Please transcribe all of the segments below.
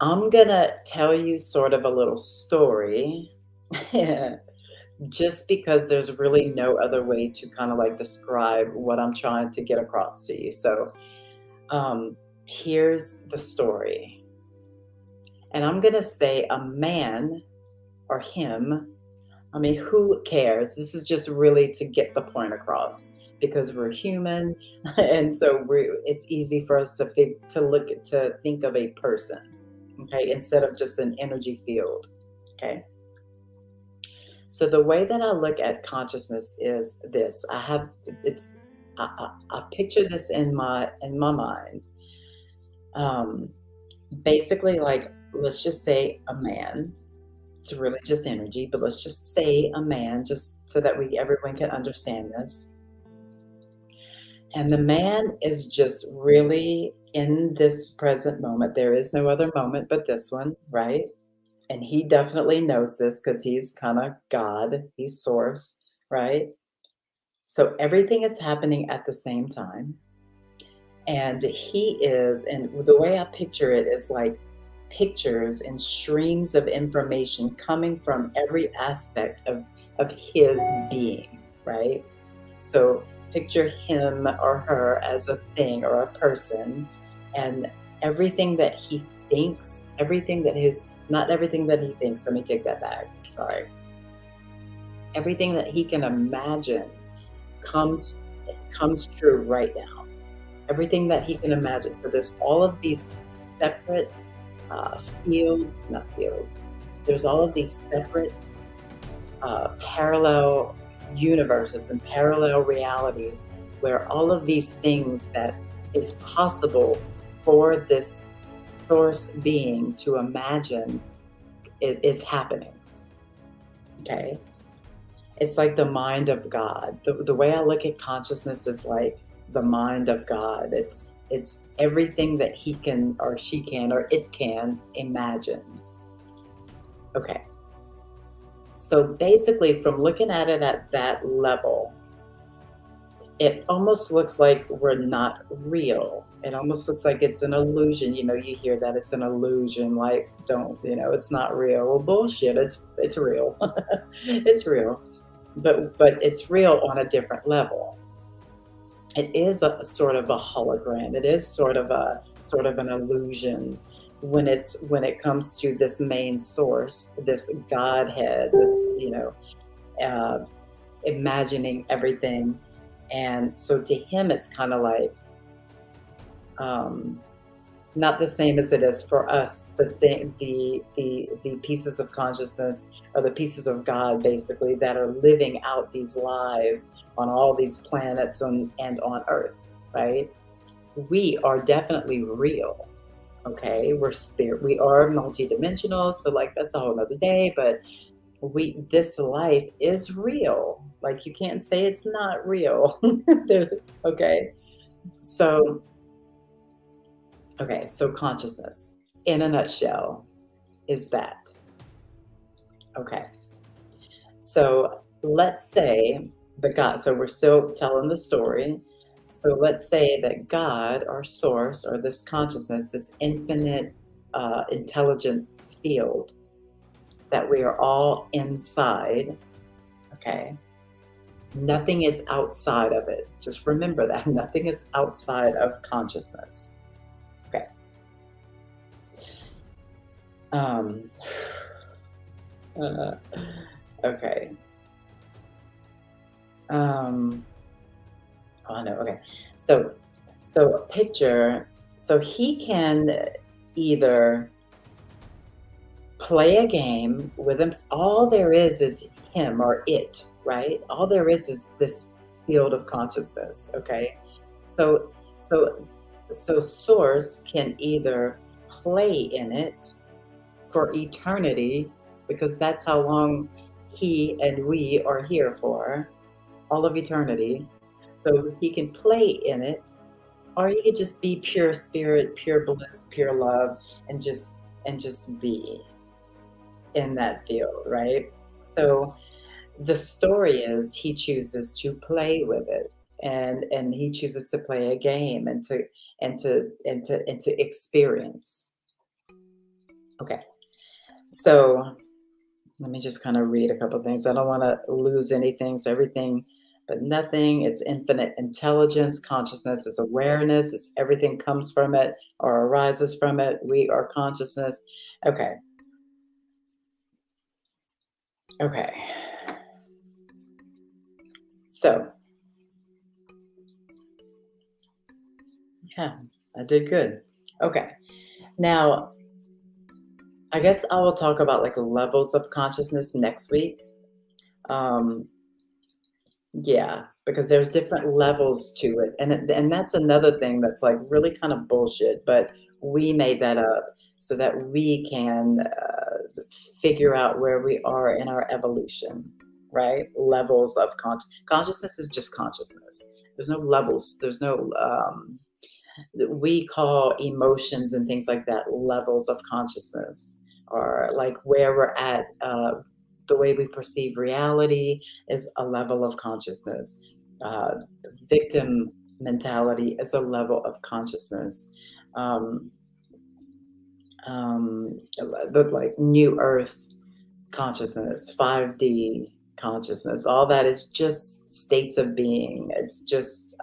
I'm gonna tell you sort of a little story just because there's really no other way to kind of like describe what I'm trying to get across to you. So, um, here's the story. And I'm gonna say a man or him. I mean, who cares? This is just really to get the point across because we're human, and so it's easy for us to look to think of a person, okay, instead of just an energy field, okay. So the way that I look at consciousness is this: I have it's I picture this in my mind. Um, Basically, like let's just say a man. It's really just energy, but let's just say a man, just so that we everyone can understand this. And the man is just really in this present moment. There is no other moment but this one, right? And he definitely knows this because he's kind of God, he's source, right? So everything is happening at the same time. And and the way I picture it is like pictures and streams of information coming from every aspect of his being, right? So picture him or her as a thing or a person, and everything that he thinks, everything that his, not everything that he thinks, let me take that back. Sorry. Everything that he can imagine comes comes true right now. Everything that he can imagine. So there's all of these separate fields, not fields. There's all of these separate parallel universes and parallel realities where all of these things that is possible for this source being to imagine is happening. Okay. It's like the mind of God. The way I look at consciousness is like the mind of God. It's everything that he can or she can or it can imagine. Okay. So basically from looking at it at that level, it almost looks like we're not real. It almost looks like it's an illusion. You know, you hear that it's an illusion, like don't, it's not real. Well, bullshit. It's real. It's real. But it's real on a different level. It is a sort of a hologram. It is sort of an illusion when it comes to this main source, this Godhead, this, uh, imagining everything. And so to him, it's kind of like um, not the same as it is for us. The pieces of consciousness or the pieces of God, basically, that are living out these lives on all these planets and on Earth, right? We are definitely real. Okay, we're spirit. We are multidimensional. So, like, that's a whole other day. But this life is real. Like, you can't say it's not real. Okay, so so consciousness, in a nutshell, is that. Okay, so let's say so we're still telling the story. So let's say that God, our source, or this consciousness, this infinite intelligence field that we are all inside, okay? Nothing is outside of it. Just remember that. Nothing is outside of consciousness. Okay. Um, uh, okay. Um, oh no. Okay. So, picture. So he can either play a game with him. All there is him or it, right? All there is this field of consciousness. Okay. So, so, source can either play in it for eternity, because that's how long he and we are here for, all of eternity. So he can play in it, or he could just be pure spirit, pure bliss, pure love, and just be in that field, right? So the story is he chooses to play with it, and he chooses to play a game and to experience. Okay. So let me just kind of read a couple things. I don't want to lose anything. So everything but nothing. It's infinite intelligence. Consciousness is awareness. It's everything comes from it or arises from it. We are consciousness. Okay. Okay. So yeah, I did good. Okay. Now, I guess I will talk about like levels of consciousness next week. Um, Yeah, because there's different levels to it, and that's another thing that's, like, really kind of bullshit, but we made that up so that we can, figure out where we are in our evolution, right? Levels of consciousness is just consciousness. There's no levels, there's no, we call emotions and things like that levels of consciousness, or like where we're at, the way we perceive reality is a level of consciousness. uh, Victim mentality is a level of consciousness. um, like new earth consciousness, 5D consciousness, all that is just states of being. It's just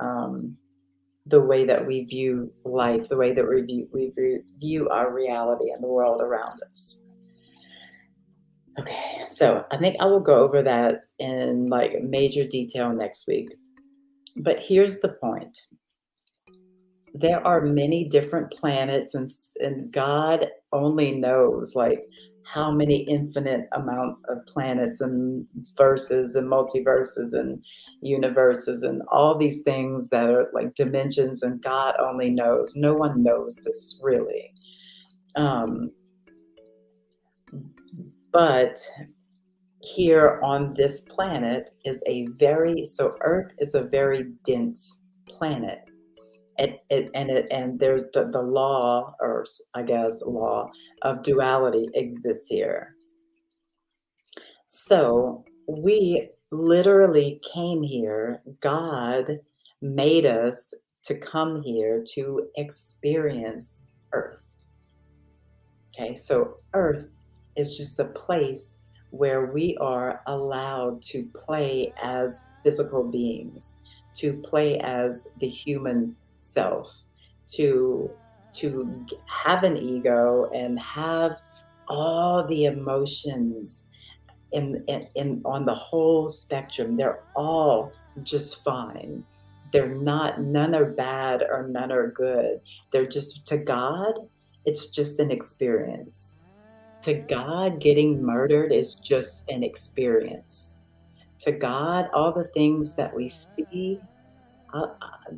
the way that we view life, the way that we view our reality and the world around us. Okay, so I think I will go over that in like major detail next week. But here's the point. There are many different planets, and God only knows like how many infinite amounts of planets and verses and multiverses and universes and all these things that are like dimensions, and God only knows. No one knows this really. Um, but here on this planet is a very so Earth is a very dense planet. And there's the law, or I guess law of duality exists here. So we literally came here. God made us to come here to experience Earth. Okay, so Earth is just a place where we are allowed to play as physical beings, to play as the human self, to have an ego and have all the emotions in on the whole spectrum. They're all just fine. They're not, none are bad or none are good. They're just, to God, it's just an experience. To God, getting murdered is just an experience. To God, all the things that we see,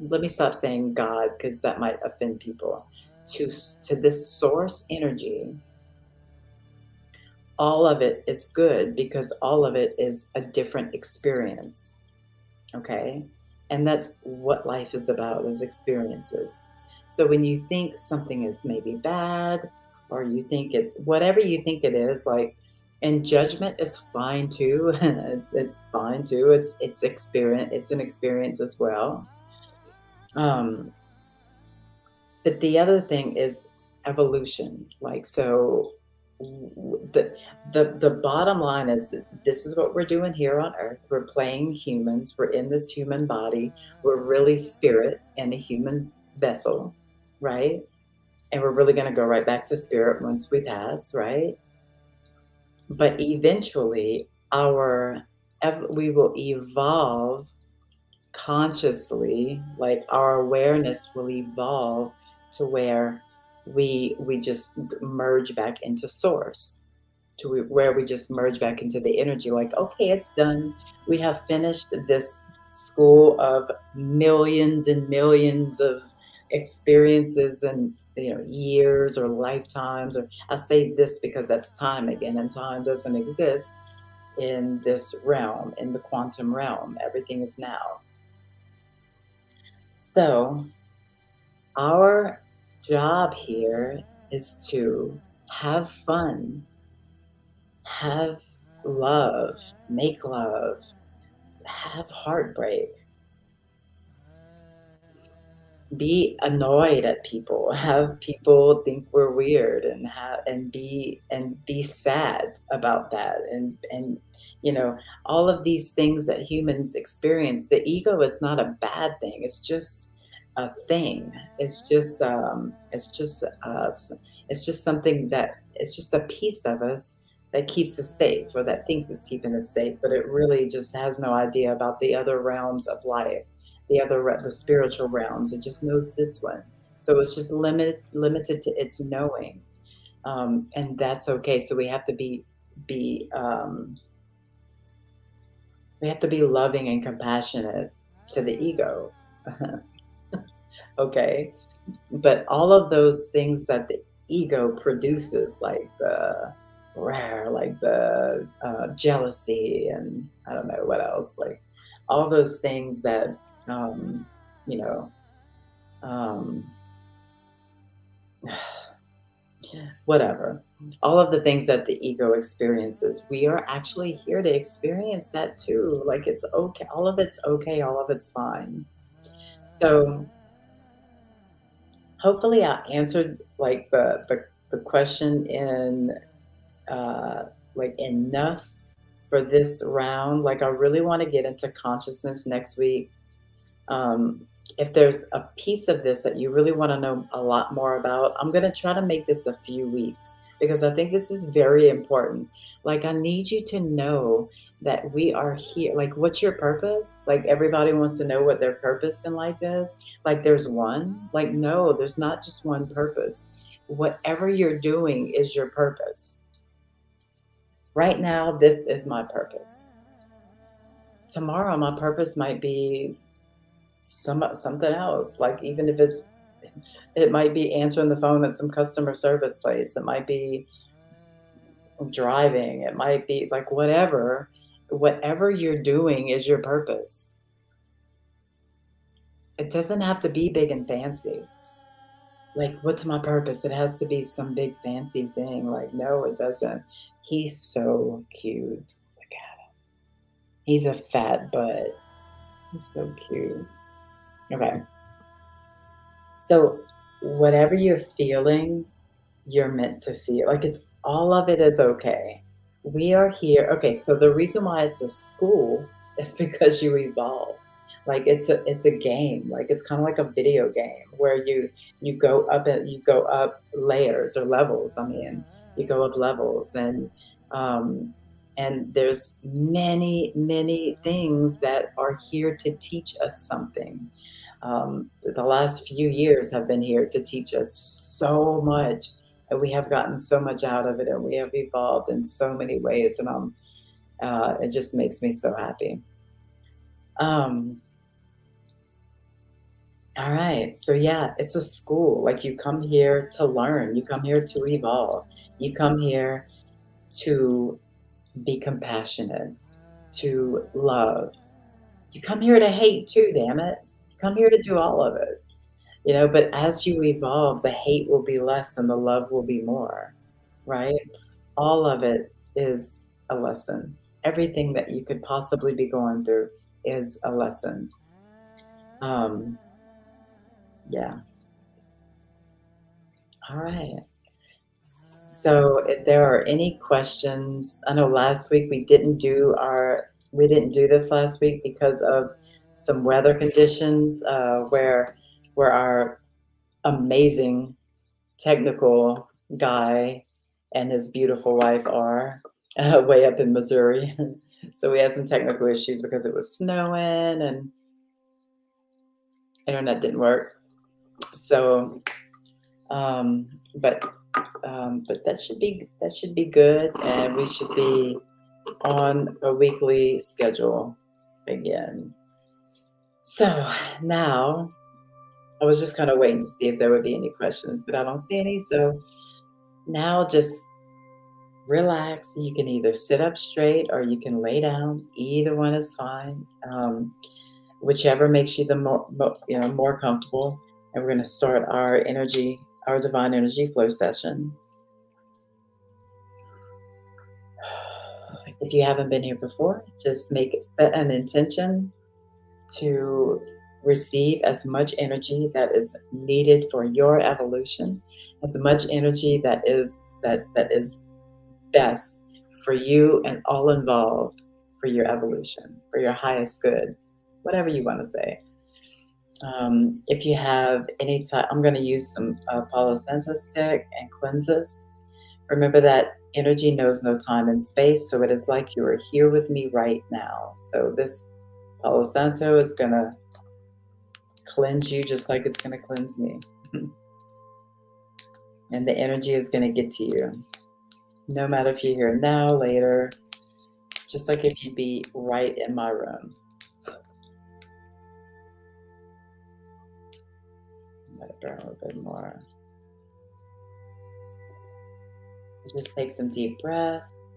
let me stop saying God because that might offend people. To this source energy, all of it is good because all of it is a different experience. Okay. And that's what life is about, is experiences. So when you think something is maybe bad, or you think it's whatever you think it is, like, and judgment is fine too. It's fine too. It's experience. It's an experience as well. Um, but the other thing is evolution. Like, so the bottom line is that this is what we're doing here on earth. We're playing humans. We're in this human body. We're really spirit in a human vessel, right? And we're really going to go right back to spirit once we pass, right? But eventually we will evolve consciously. Like, our awareness will evolve to where we just merge back into source, to where we just merge back into the energy. Like, okay, it's done. We have finished this school of millions and millions of experiences, and years or lifetimes. Or I say this because that's time again, and time doesn't exist in this realm, in the quantum realm. Everything is now. So our job here is to have fun, have love, make love, have heartbreak, be annoyed at people, have people think we're weird, and be sad about that, and all of these things that humans experience. The ego is not a bad thing. It's just a thing. It's just something that it's just a piece of us that keeps us safe, or that thinks it's keeping us safe, but it really just has no idea about the other realms of life, the spiritual realms. It just knows this one. So it's just limited to its knowing. And that's okay. So be we have to be loving and compassionate to the ego. Okay. But all of those things that the ego produces, like the rare, like the jealousy, and I don't know what else, like all those things that, um, you know, um, whatever, all of the things that the ego experiences, we are actually here to experience that too. Like it's okay. All of it's okay. All of it's fine. So hopefully I answered like the question in uh, like enough for this round. Like I really want to get into consciousness next week. Um, if there's a piece of this that you really want to know a lot more about, I'm going to try to make this a few weeks, because I think this is very important. Like, I need you to know that we are here. Like, what's your purpose? Like, everybody wants to know what their purpose in life is. Like, there's one. Like, no, there's not just one purpose. Whatever you're doing is your purpose. Right now, this is my purpose. Tomorrow, my purpose might be something else. Like, even if it might be answering the phone at some customer service place. It might be driving. It might be like whatever. Whatever you're doing is your purpose. It doesn't have to be big and fancy. Like, what's my purpose? It has to be some big fancy thing. Like, no, it doesn't. He's so cute. Look at him. He's a fat butt. He's so cute. Okay. So, whatever you're feeling, you're meant to feel. Like, it's all of it is okay. We are here. Okay, so the reason why it's a school is because you evolve. Like, it's a game. Like, it's kind of like a video game where you go up layers or levels. I mean, you go up levels, um and there's many things that are here to teach us something. The last few years have been here to teach us so much, and we have gotten so much out of it, and we have evolved in so many ways, and it just makes me so happy. Um, all right, so yeah, it's a school. Like, you come here to learn, you come here to evolve, you come here to be compassionate, to love. You come here to hate too, damn it. You come here to do all of it. But as you evolve, the hate will be less and the love will be more, right? All of it is a lesson. Everything that you could possibly be going through is a lesson. Um, yeah. All right. So if there are any questions, I know last week we didn't do this last week because of some weather conditions, where our amazing technical guy and his beautiful wife are way up in Missouri. So we had some technical issues because it was snowing and internet didn't work. So, um, but but that should be good, and we should be on a weekly schedule again. So now I was just kind of waiting to see if there would be any questions, but I don't see any. So now just relax. You can either sit up straight or you can lay down. Either one is fine. Whichever makes you the more comfortable. And we're going to start our divine energy flow session. If you haven't been here before, just set an intention to receive as much energy that is needed for your evolution, as much energy that is best for you and all involved for your evolution, for your highest good, whatever you want to say. If you have any time, I'm going to use some Palo Santo stick and cleanse us. Remember that energy knows no time and space, so it is like you are here with me right now. So this Palo Santo is going to cleanse you just like it's going to cleanse me. And the energy is going to get to you. No matter if you're here now, later, just like if you'd be right in my room. Let it burn a little bit more. So just take some deep breaths.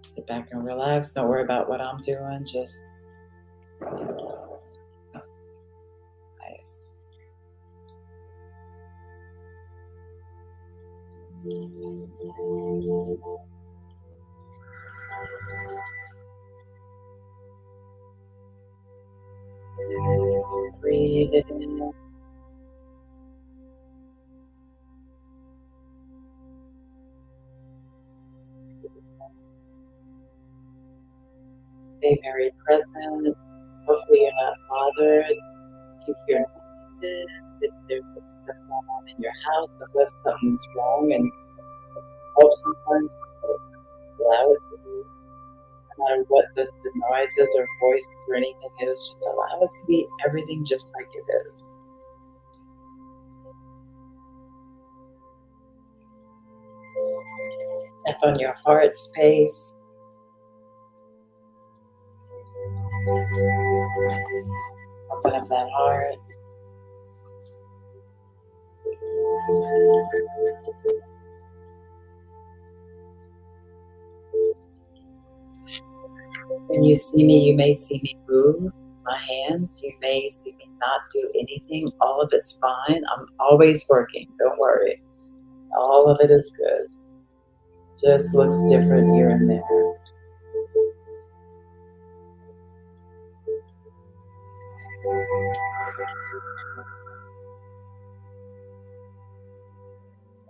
Sit back and relax. Don't worry about what I'm doing. Just nice. Breathe it in. Stay very present. Hopefully you're not bothered. Keep your noises. If there's stuff going on in your house, unless something's wrong and help sometimes, allow it to be. No matter what the noises or voices or anything is, just allow it to be everything just like it is. Step on your heart space. Open up that heart. When you see me, you may see me move my hands. You may see me not do anything. All of it's fine. I'm always working. Don't worry. All of it is good. Just looks different here and there.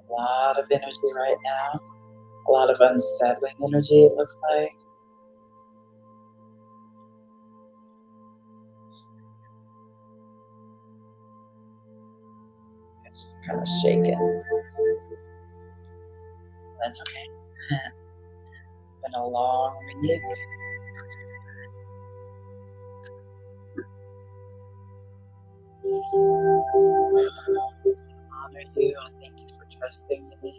A lot of energy right now. A lot of unsettling energy, it looks like. It's just kind of shaking. So that's okay. It's been a long week. I honor you. I thank you for trusting me.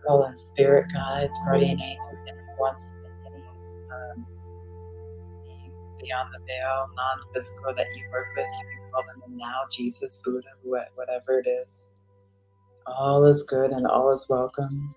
Call in spirit guides, guardian angels, any beings beyond the veil, non-physical that you work with. You can call them in now, Jesus, Buddha, whatever it is. All is good and all is welcome.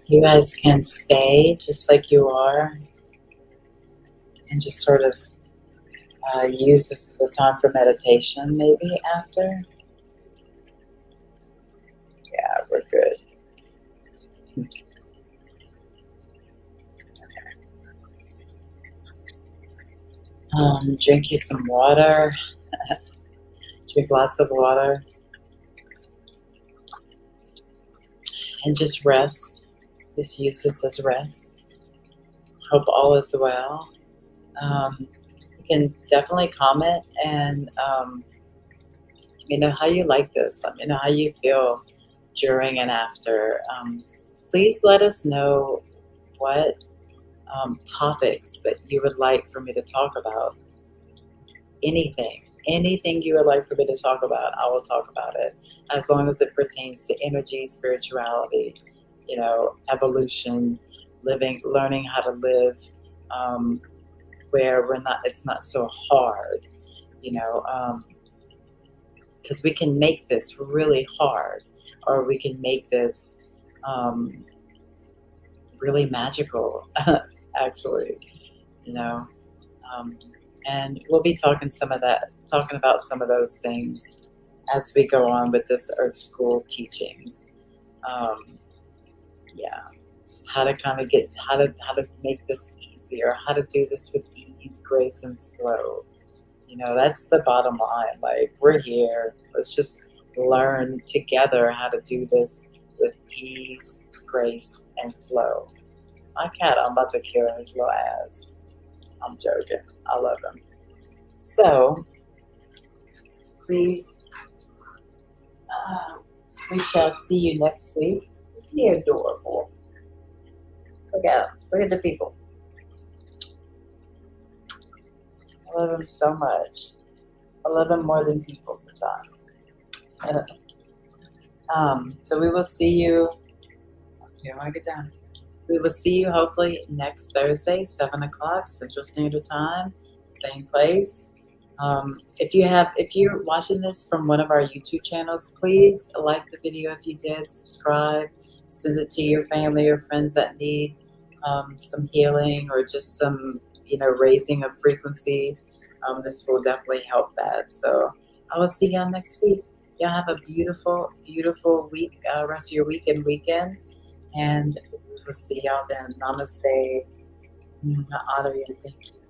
You guys can stay just like you are and just sort of use this as a time for meditation maybe after. Yeah, we're good. Drink you some water. Drink lots of water. And just rest. Just use this as rest. Hope all is well. You can definitely comment and let me know how you like this. Let me know how you feel during and after. Please let us know what topics that you would like for me to talk about. Anything you would like for me to talk about, I will talk about it, as long as it pertains to energy, spirituality, evolution, learning how to live, where it's not so hard, because we can make this really hard, or we can make this really magical, actually, you know. Um, and we'll be talking about some of those things as we go on with this Earth School teachings. Yeah, just how to kind of how to make this easier, how to do this with ease, grace, and flow. That's the bottom line. Like, we're here. Let's just learn together how to do this with ease, grace, and flow. My cat, I'm about to kill his little ass. I'm joking. I love him. So, please, we shall see you next week. Isn't he adorable? Look at him. Look at the people. I love him so much. I love him more than people sometimes. So we will see you. Here, I get down. We will see you hopefully next Thursday, 7 o'clock Central Standard Time, same place. If you're watching this from one of our YouTube channels, please like the video if you did, subscribe, send it to your family or friends that need some healing or just some, raising of frequency. This will definitely help that. So I will see y'all next week. Y'all have a beautiful, beautiful week, rest of your week and weekend. And we'll see y'all then. Namaste. I honor you. Thank you.